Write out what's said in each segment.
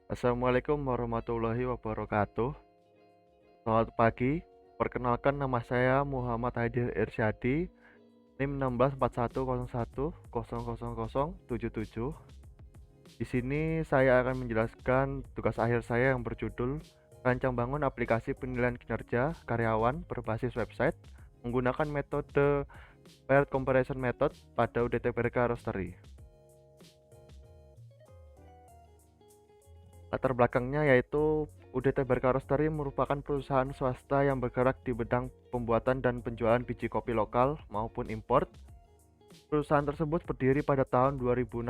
Assalamualaikum warahmatullahi wabarakatuh. Selamat pagi. Perkenalkan, nama saya Muhammad Haidir Irsyadi, NIM 164101000077. Di sini saya akan menjelaskan tugas akhir saya yang berjudul Rancang bangun aplikasi penilaian kinerja karyawan berbasis website menggunakan metode Paired Comparison Method pada UDT Berka Roastery. Latar belakangnya yaitu UDT Berka Roastery merupakan perusahaan swasta yang bergerak di bidang pembuatan dan penjualan biji kopi lokal maupun import. Perusahaan tersebut berdiri pada tahun 2016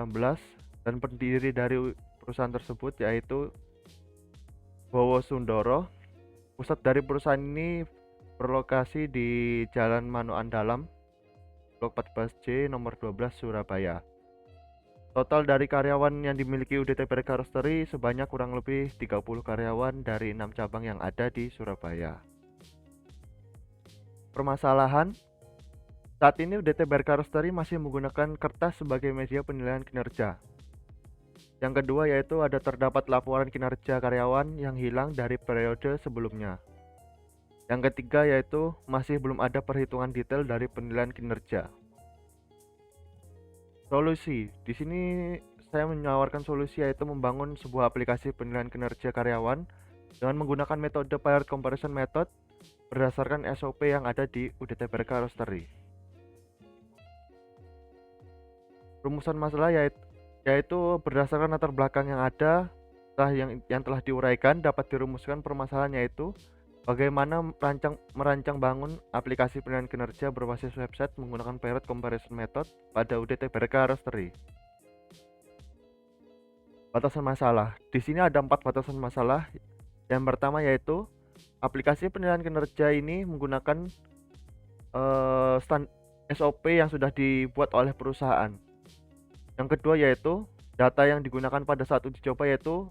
dan pendiri dari perusahaan tersebut yaitu Bowo Sundoro. Pusat dari perusahaan ini berlokasi di Jalan Manoan Dalam, Blok 14C nomor 12 Surabaya. Total dari karyawan yang dimiliki UDT Berka Roastery sebanyak kurang lebih 30 karyawan dari 6 cabang yang ada di Surabaya. Permasalahan, saat ini UDT Berka Roastery masih menggunakan kertas sebagai media penilaian kinerja. Yang kedua yaitu ada terdapat laporan kinerja karyawan yang hilang dari periode sebelumnya. Yang ketiga yaitu masih belum ada perhitungan detail dari penilaian kinerja. Solusi. Di sini saya menawarkan solusi yaitu membangun sebuah aplikasi penilaian kinerja karyawan dengan menggunakan metode Paired Comparison Method berdasarkan SOP yang ada di UDT Berka Roastery. Rumusan masalah yaitu berdasarkan latar belakang yang ada yang telah diuraikan, dapat dirumuskan permasalahan yaitu bagaimana merancang bangun aplikasi penilaian kinerja berbasis website menggunakan Paired Comparison Method pada UDT Berka Roastery. Batasan masalah. Di sini ada 4 batasan masalah. Yang pertama yaitu aplikasi penilaian kinerja ini menggunakan SOP yang sudah dibuat oleh perusahaan. Yang kedua yaitu data yang digunakan pada saat uji coba yaitu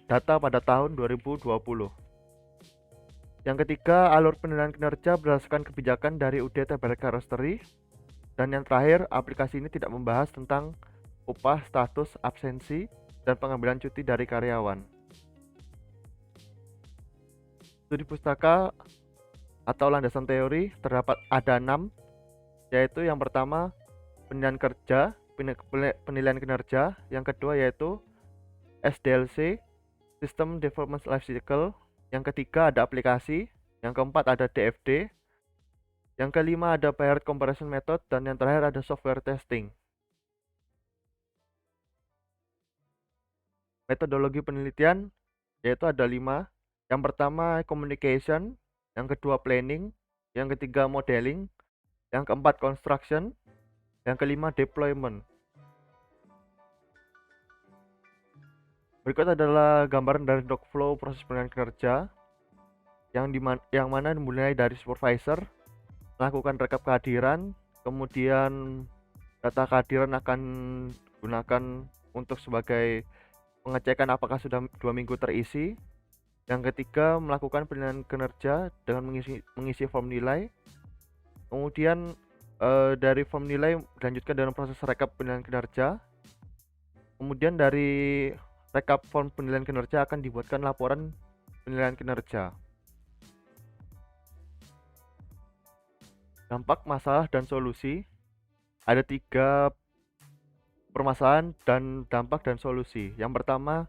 data pada tahun 2020. Yang ketiga, alur penilaian kinerja berdasarkan kebijakan dari UDT Berka Roastery. Dan yang terakhir, aplikasi ini tidak membahas tentang upah, status, absensi, dan pengambilan cuti dari karyawan. Studi pustaka atau landasan teori terdapat ada 6, yaitu yang pertama penilaian kinerja, yang kedua yaitu SDLC, System Development Life Cycle, yang ketiga ada aplikasi, yang keempat ada DFD, yang kelima ada Paired Comparison Method, dan yang terakhir ada software testing. Metodologi penelitian yaitu ada 5. Yang pertama communication, yang kedua planning, yang ketiga modeling, yang keempat construction, yang kelima deployment. Berikut adalah gambaran dari workflow proses penilaian kinerja yang mana dimulai dari supervisor melakukan rekap kehadiran, kemudian data kehadiran akan digunakan untuk sebagai pengecekan apakah sudah 2 minggu terisi. Yang ketiga melakukan penilaian kinerja dengan mengisi form nilai. Kemudian dari form nilai dilanjutkan dengan proses rekap penilaian kinerja. Kemudian dari rekap form penilaian kinerja akan dibuatkan laporan penilaian kinerja. Dampak, masalah, dan solusi. Ada 3 permasalahan dan dampak dan solusi. Yang pertama,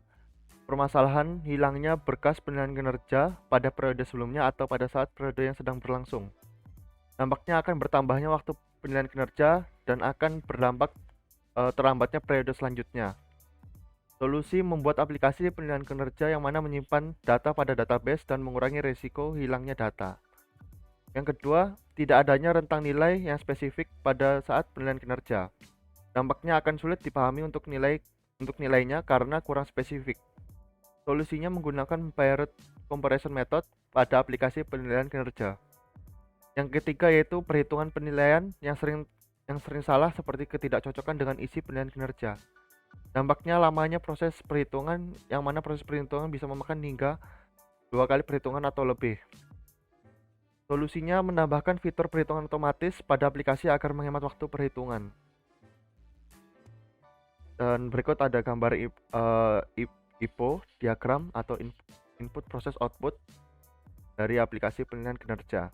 permasalahan hilangnya berkas penilaian kinerja pada periode sebelumnya atau pada saat periode yang sedang berlangsung. Dampaknya akan bertambahnya waktu penilaian kinerja dan akan berdampak terlambatnya periode selanjutnya. Solusi membuat aplikasi penilaian kinerja yang mana menyimpan data pada database dan mengurangi risiko hilangnya data. Yang kedua, tidak adanya rentang nilai yang spesifik pada saat penilaian kinerja. Dampaknya akan sulit dipahami untuk nilainya karena kurang spesifik. Solusinya menggunakan Paired Comparison Method pada aplikasi penilaian kinerja. Yang ketiga yaitu perhitungan penilaian yang sering salah seperti ketidakcocokan dengan isi penilaian kinerja. Dampaknya lamanya proses perhitungan, yang mana proses perhitungan bisa memakan hingga 2 kali perhitungan atau lebih. Solusinya menambahkan fitur perhitungan otomatis pada aplikasi agar menghemat waktu perhitungan. Dan berikut ada gambar IPO, diagram, atau input proses output dari aplikasi penilaian kinerja.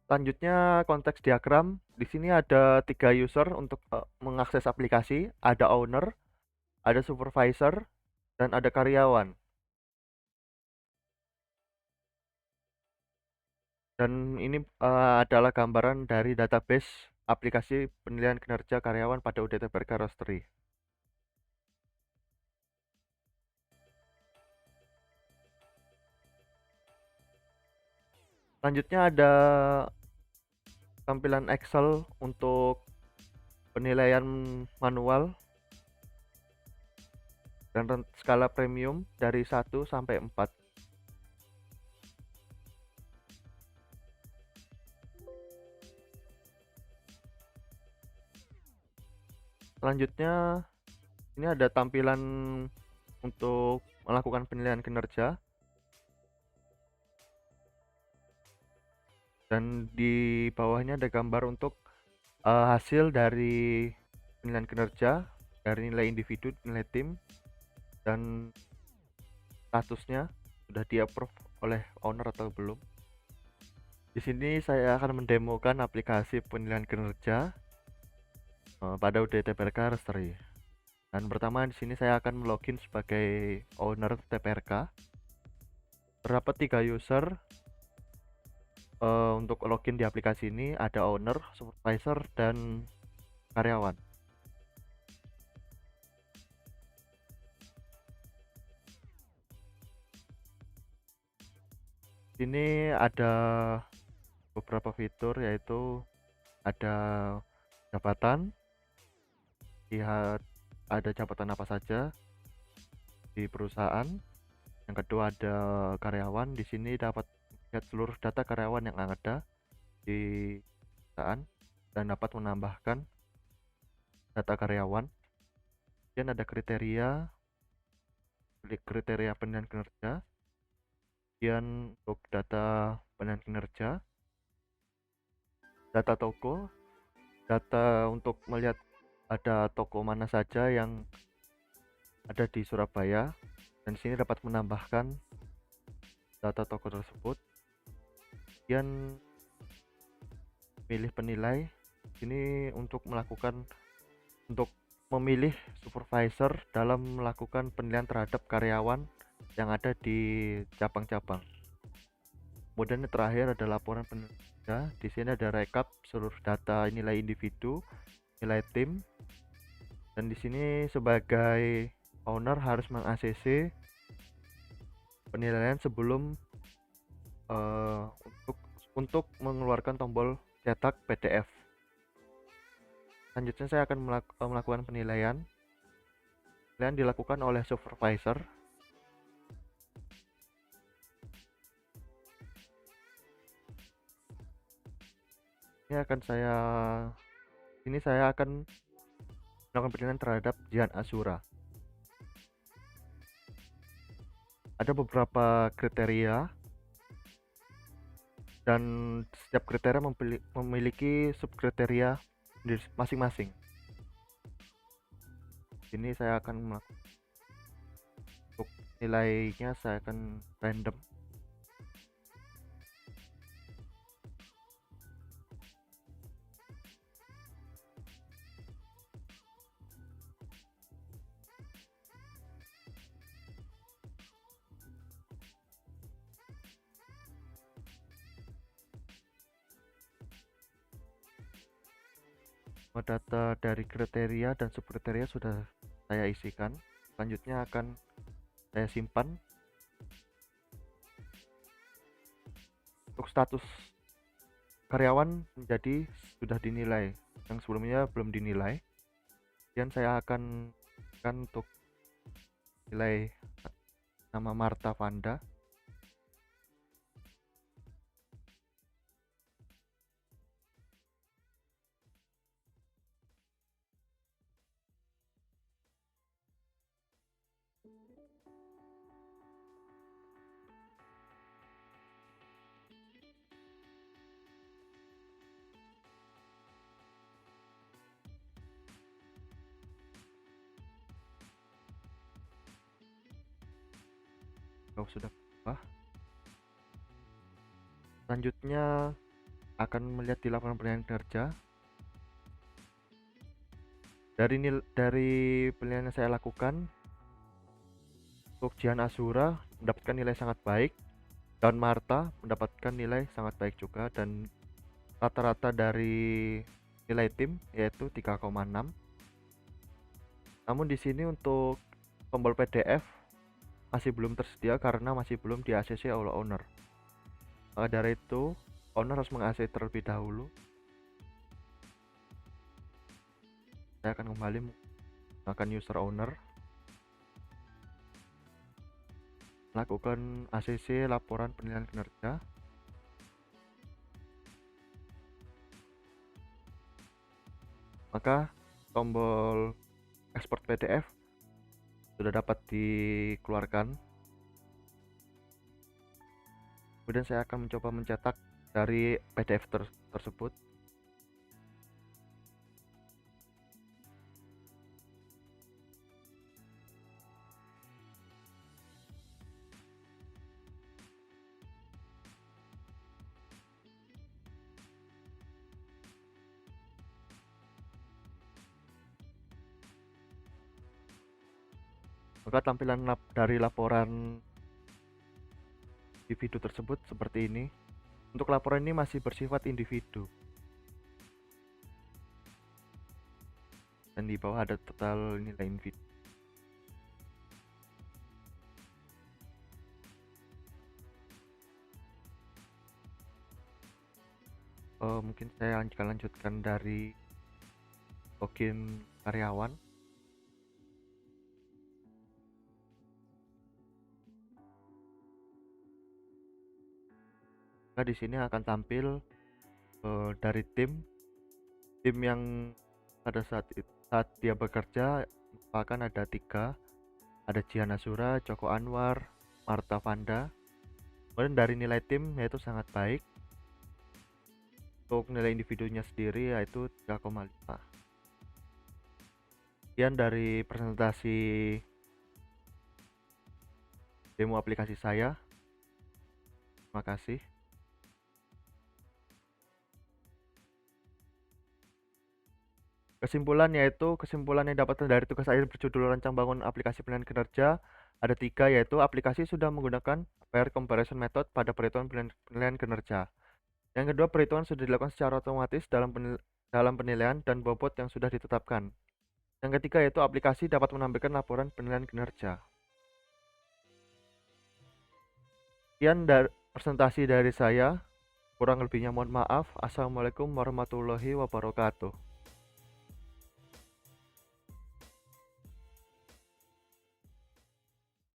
Selanjutnya konteks diagram. Di sini ada 3 user untuk mengakses aplikasi, ada owner, ada supervisor, dan ada karyawan. Dan ini adalah gambaran dari database aplikasi penilaian kinerja karyawan pada UDT-PRK Roastery. Selanjutnya ada tampilan Excel untuk penilaian manual dan skala premium dari 1 sampai 4. Selanjutnya ini ada tampilan untuk melakukan penilaian kinerja, dan di bawahnya ada gambar untuk hasil dari penilaian kinerja dari nilai individu, nilai tim, dan statusnya sudah di-approve oleh owner atau belum. Di sini saya akan mendemokan aplikasi penilaian kinerja pada UDT-PRK Roastery. Dan pertama di sini saya akan login sebagai owner TPRK. Terdapat 3 user untuk login di aplikasi ini, ada owner, supervisor, dan karyawan. Ini ada beberapa fitur, yaitu ada jabatan, lihat ada jabatan apa saja di perusahaan. Yang kedua ada karyawan, di sini dapat lihat seluruh data karyawan yang ada di perusahaan dan dapat menambahkan data karyawan. Kemudian ada kriteria penilaian kinerja. Kemudian untuk data penilaian kinerja, data toko, data untuk melihat ada toko mana saja yang ada di Surabaya, dan di sini dapat menambahkan data toko tersebut. Kemudian pilih penilai, ini untuk memilih supervisor dalam melakukan penilaian terhadap karyawan yang ada di cabang-cabang. Kemudian yang terakhir ada laporan penilaian. Di sini ada rekap seluruh data nilai individu, nilai tim, dan di sini sebagai owner harus meng-ACC penilaian sebelum untuk mengeluarkan tombol cetak PDF. Selanjutnya saya akan melakukan penilaian. Penilaian dilakukan oleh supervisor. Ini saya akan melakukan penilaian terhadap Jihan Azura. Ada beberapa kriteria, dan setiap kriteria memiliki subkriteria masing-masing. Ini saya akan melakukan, untuk nilainya saya akan random. Data dari kriteria dan subkriteria sudah saya isikan. Selanjutnya akan saya simpan. Untuk status karyawan menjadi sudah dinilai, yang sebelumnya belum dinilai. Kemudian saya akan untuk nilai nama Marta Vanda. Kalau sudah berubah, selanjutnya akan melihat di laporan penilaian kinerja. Dari penilaian yang saya lakukan, untuk Jihan Azura mendapatkan nilai sangat baik, dan Marta mendapatkan nilai sangat baik juga, dan rata-rata dari nilai tim yaitu 3,6. Namun di sini untuk tombol PDF masih belum tersedia karena masih belum di ACC oleh owner. Maka dari itu, owner harus meng-ACC terlebih dahulu. Saya akan kembali menggunakan user owner, lakukan ACC laporan penilaian kinerja. Maka tombol export PDF sudah dapat dikeluarkan. Kemudian saya akan mencoba mencetak dari PDF tersebut. Maka tampilan dari laporan individu tersebut seperti ini. Untuk laporan ini masih bersifat individu, dan di bawah ada total nilai individu. Mungkin saya akan lanjutkan dari login karyawan. Nah, di sini akan tampil dari tim yang pada saat dia bekerja akan ada 3, ada Jihan Azura, Joko Anwar, Marta Vanda. Kemudian dari nilai tim yaitu sangat baik. Untuk nilai individunya sendiri yaitu 3,5. Sekian dari presentasi demo aplikasi saya. Terima kasih. Kesimpulan yang dapat dari tugas akhir berjudul rancang bangun aplikasi penilaian kinerja ada 3, yaitu aplikasi sudah menggunakan pair comparison method pada perhitungan penilaian kinerja. Yang kedua, perhitungan sudah dilakukan secara otomatis dalam penilaian dan bobot yang sudah ditetapkan. Yang ketiga yaitu aplikasi dapat menampilkan laporan penilaian kinerja. Sekian presentasi dari saya. Kurang lebihnya mohon maaf. Assalamualaikum warahmatullahi wabarakatuh.